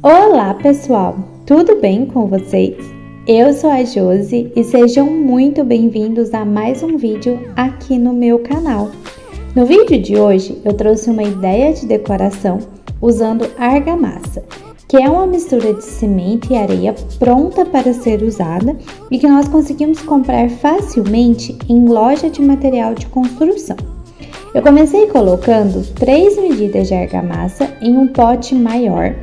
Olá pessoal, tudo bem com vocês? Eu sou a Josi e sejam muito bem-vindos a mais um vídeo aqui no meu canal. No vídeo de hoje eu trouxe uma ideia de decoração usando argamassa, que é uma mistura de cimento e areia pronta para ser usada e que nós conseguimos comprar facilmente em loja de material de construção. Eu comecei colocando 3 medidas de argamassa em um pote maior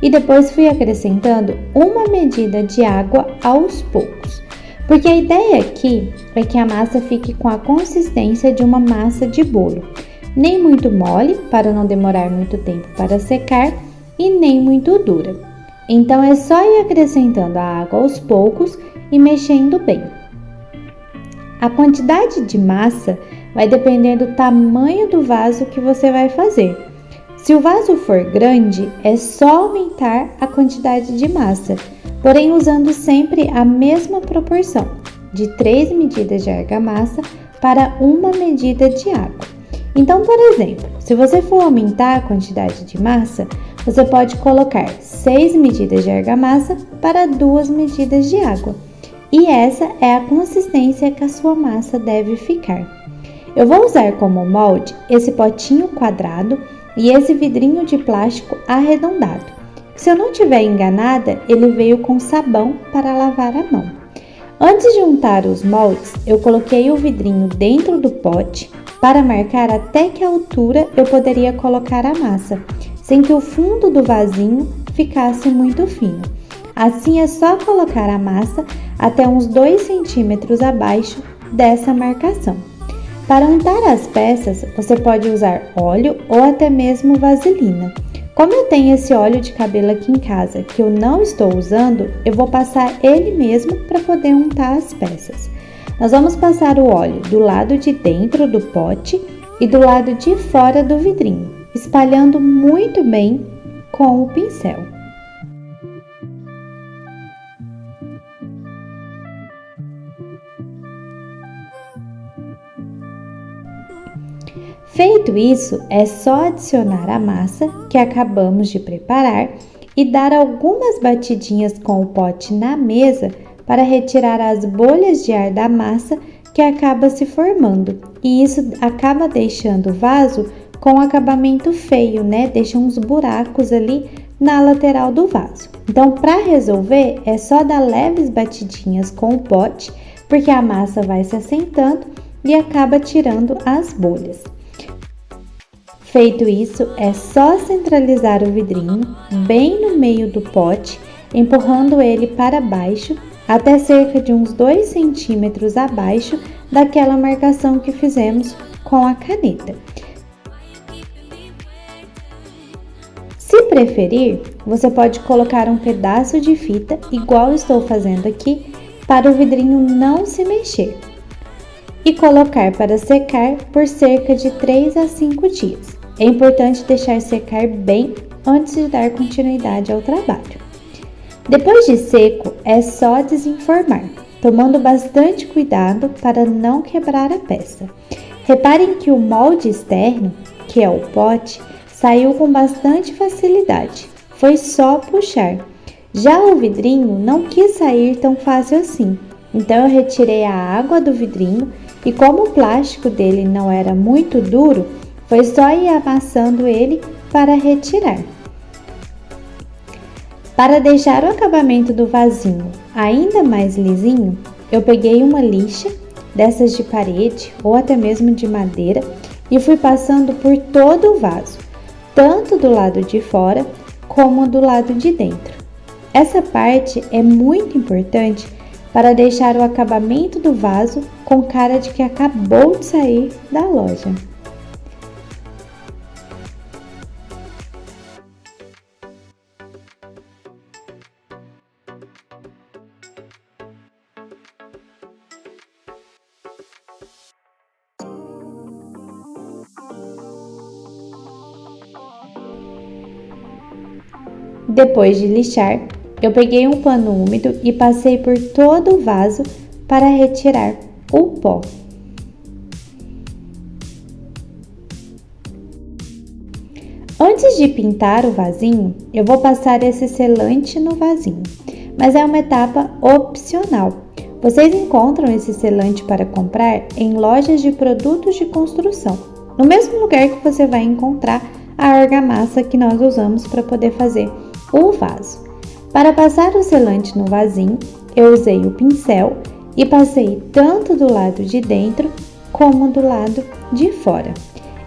e depois fui acrescentando uma medida de água aos poucos, porque a ideia aqui é que a massa fique com a consistência de uma massa de bolo, nem muito mole para não demorar muito tempo para secar e nem muito dura. Então é só ir acrescentando a água aos poucos e mexendo bem. A quantidade de massa vai depender do tamanho do vaso que você vai fazer. Se o vaso for grande, é só aumentar a quantidade de massa, porém usando sempre a mesma proporção, de 3 medidas de argamassa para uma medida de água. Então, por exemplo, se você for aumentar a quantidade de massa, você pode colocar 6 medidas de argamassa para 2 medidas de água. E essa é a consistência que a sua massa deve ficar. Eu vou usar como molde esse potinho quadrado e esse vidrinho de plástico arredondado. Se eu não estiver enganada, ele veio com sabão para lavar a mão. Antes de untar os moldes, eu coloquei o vidrinho dentro do pote para marcar até que altura eu poderia colocar a massa, sem que o fundo do vasinho ficasse muito fino. Assim é só colocar a massa até uns 2 centímetros abaixo dessa marcação. Para untar as peças, você pode usar óleo ou até mesmo vaselina. Como eu tenho esse óleo de cabelo aqui em casa que eu não estou usando, eu vou passar ele mesmo para poder untar as peças. Nós vamos passar o óleo do lado de dentro do pote e do lado de fora do vidrinho, espalhando muito bem com o pincel. Feito isso, é só adicionar a massa que acabamos de preparar e dar algumas batidinhas com o pote na mesa para retirar as bolhas de ar da massa que acaba se formando. E isso acaba deixando o vaso com acabamento feio, né? Deixa uns buracos ali na lateral do vaso. Então, para resolver, é só dar leves batidinhas com o pote, porque a massa vai se assentando e acaba tirando as bolhas. Feito isso, é só centralizar o vidrinho bem no meio do pote, empurrando ele para baixo até cerca de uns 2 centímetros abaixo daquela marcação que fizemos com a caneta. Se preferir, você pode colocar um pedaço de fita, igual estou fazendo aqui, para o vidrinho não se mexer, e colocar para secar por cerca de 3 a 5 dias. É importante deixar secar bem antes de dar continuidade ao trabalho. Depois de seco, é só desenformar, tomando bastante cuidado para não quebrar a peça. Reparem que o molde externo, que é o pote, saiu com bastante facilidade. Foi só puxar. Já o vidrinho não quis sair tão fácil assim. Então eu retirei a água do vidrinho e como o plástico dele não era muito duro, foi só ir amassando ele para retirar. Para deixar o acabamento do vasinho ainda mais lisinho, eu peguei uma lixa, dessas de parede ou até mesmo de madeira, e fui passando por todo o vaso, tanto do lado de fora como do lado de dentro. Essa parte é muito importante para deixar o acabamento do vaso com cara de que acabou de sair da loja. Depois de lixar, eu peguei um pano úmido e passei por todo o vaso para retirar o pó. Antes Antes de pintar o vasinho, eu vou passar esse selante no vasinho, mas é uma etapa opcional. Vocês encontram esse selante para comprar em lojas de produtos de construção, no mesmo lugar que você vai encontrar a argamassa que nós usamos para poder fazer o vaso. Para passar o selante no vasinho, eu usei o pincel e passei tanto do lado de dentro como do lado de fora.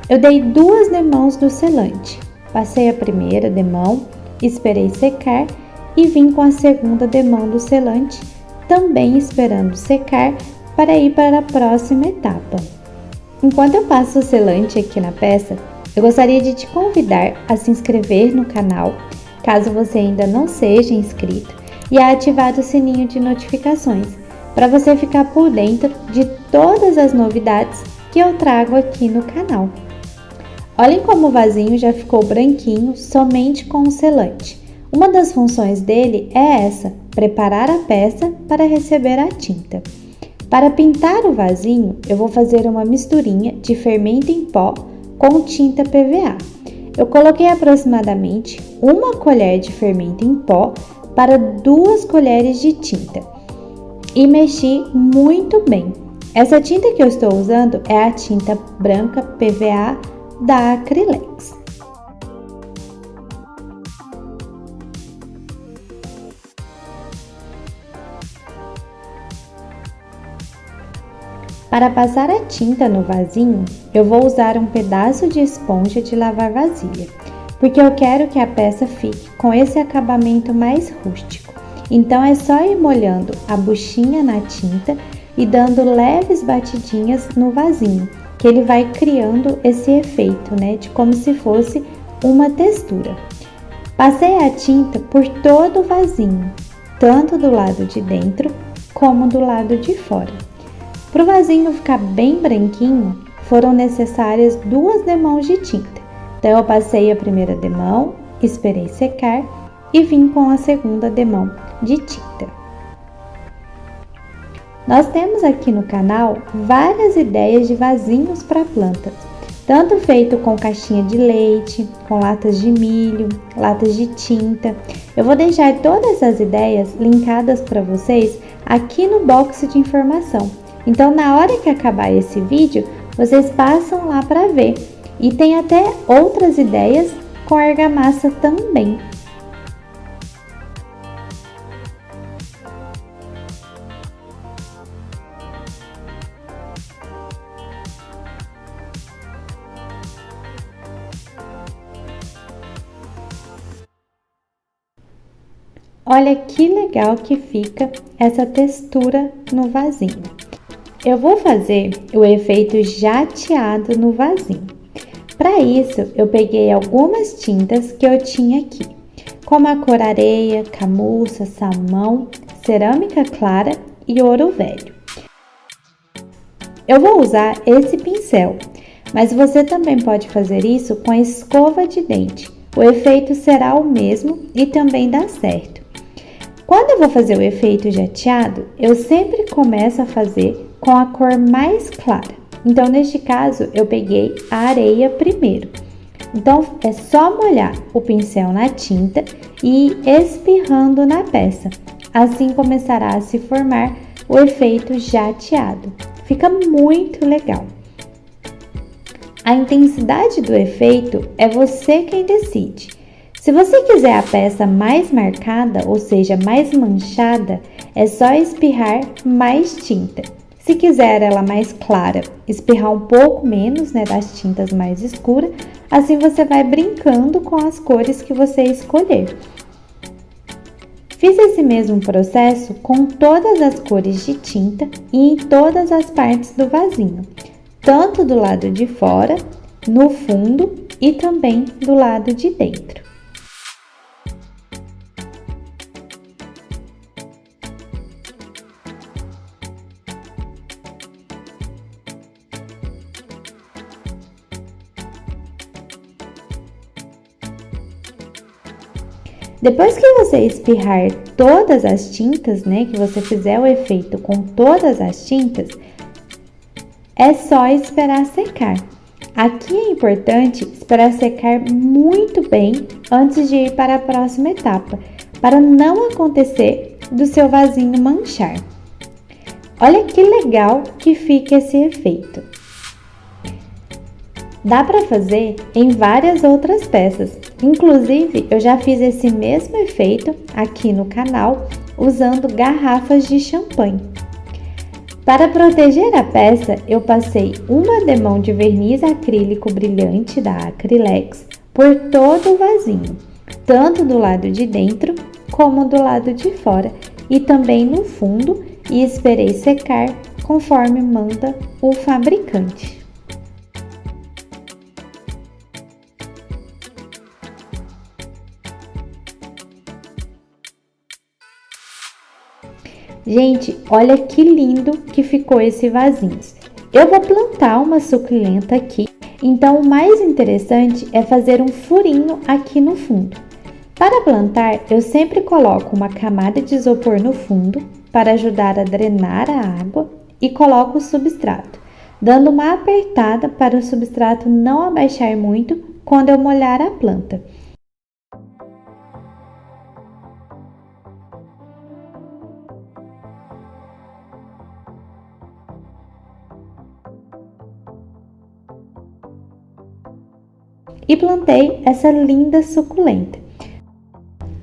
Eu dei 2 demãos do selante, passei a primeira demão, esperei secar e vim com a segunda demão do selante, também esperando secar para ir para a próxima etapa. Enquanto eu passo o selante aqui na peça, eu gostaria de te convidar a se inscrever no canal, caso você ainda não seja inscrito, e a ativar o sininho de notificações, para você ficar por dentro de todas as novidades que eu trago aqui no canal. Olhem como o vasinho já ficou branquinho somente com o selante. Uma das funções dele é essa, preparar a peça para receber a tinta. Para pintar o vasinho, eu vou fazer uma misturinha de fermento em pó com tinta PVA. Eu coloquei aproximadamente 1 colher de fermento em pó para 2 colheres de tinta e mexi muito bem. Essa tinta que eu estou usando é a tinta branca PVA da Acrylex. Para passar a tinta no vasinho, eu vou usar um pedaço de esponja de lavar vasilha, porque eu quero que a peça fique com esse acabamento mais rústico. Então é só ir molhando a buchinha na tinta e dando leves batidinhas no vasinho, que ele vai criando esse efeito, né, de como se fosse uma textura. Passei a tinta por todo o vasinho, tanto do lado de dentro como do lado de fora. Para o vasinho ficar bem branquinho, foram necessárias 2 demãos de tinta. Então eu passei a primeira demão, esperei secar e vim com a segunda demão de tinta. Nós temos aqui no canal várias ideias de vasinhos para plantas, tanto feito com caixinha de leite, com latas de milho, latas de tinta. Eu vou deixar todas as ideias linkadas para vocês aqui no box de informação. Então, na hora que acabar esse vídeo, vocês passam lá para ver. E tem até outras ideias com argamassa também. Olha que legal que fica essa textura no vasinho. Eu vou fazer o efeito jateado no vasinho. Para isso, eu peguei algumas tintas que eu tinha aqui, como a cor areia, camurça, salmão, cerâmica clara e ouro velho. Eu vou usar esse pincel, mas você também pode fazer isso com a escova de dente. O efeito será o mesmo e também dá certo. Quando eu vou fazer o efeito jateado, eu sempre começo a fazer com a cor mais clara. Então, neste caso, eu peguei a areia primeiro. Então, é só molhar o pincel na tinta e ir espirrando na peça. Assim começará a se formar o efeito jateado. Fica muito legal. A intensidade do efeito é você quem decide. Se você quiser a peça mais marcada, ou seja, mais manchada, é só espirrar mais tinta. Se quiser ela mais clara, espirrar um pouco menos, né, das tintas mais escuras, assim você vai brincando com as cores que você escolher. Fiz esse mesmo processo com todas as cores de tinta e em todas as partes do vasinho, tanto do lado de fora, no fundo e também do lado de dentro. Depois que você espirrar todas as tintas, né, que você fizer o efeito com todas as tintas, é só esperar secar. Aqui é importante esperar secar muito bem antes de ir para a próxima etapa, para não acontecer do seu vasinho manchar. Olha que legal que fica esse efeito. Dá para fazer em várias outras peças, inclusive eu já fiz esse mesmo efeito aqui no canal usando garrafas de champanhe. Para proteger a peça, eu passei uma demão de verniz acrílico brilhante da Acrylex por todo o vasinho, tanto do lado de dentro como do lado de fora e também no fundo, e esperei secar conforme manda o fabricante. Gente, olha que lindo que ficou esse vasinho. Eu vou plantar uma suculenta aqui, então o mais interessante é fazer um furinho aqui no fundo. Para plantar, eu sempre coloco uma camada de isopor no fundo para ajudar a drenar a água e coloco o substrato, dando uma apertada para o substrato não abaixar muito quando eu molhar a planta. E plantei essa linda suculenta.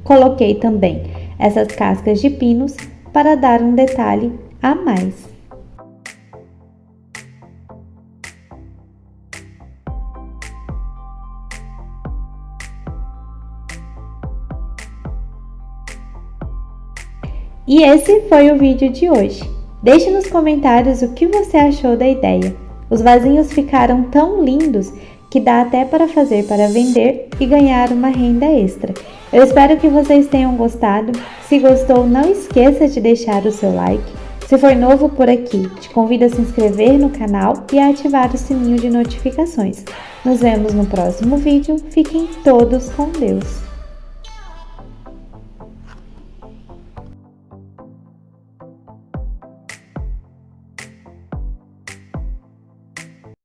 Coloquei também essas cascas de pinos para dar um detalhe a mais. E esse foi o vídeo de hoje. Deixe nos comentários o que você achou da ideia. Os vasinhos ficaram tão lindos que dá até para fazer para vender e ganhar uma renda extra. Eu espero que vocês tenham gostado. Se gostou, não esqueça de deixar o seu like. Se for novo por aqui, te convido a se inscrever no canal e a ativar o sininho de notificações. Nos vemos no próximo vídeo. Fiquem todos com Deus!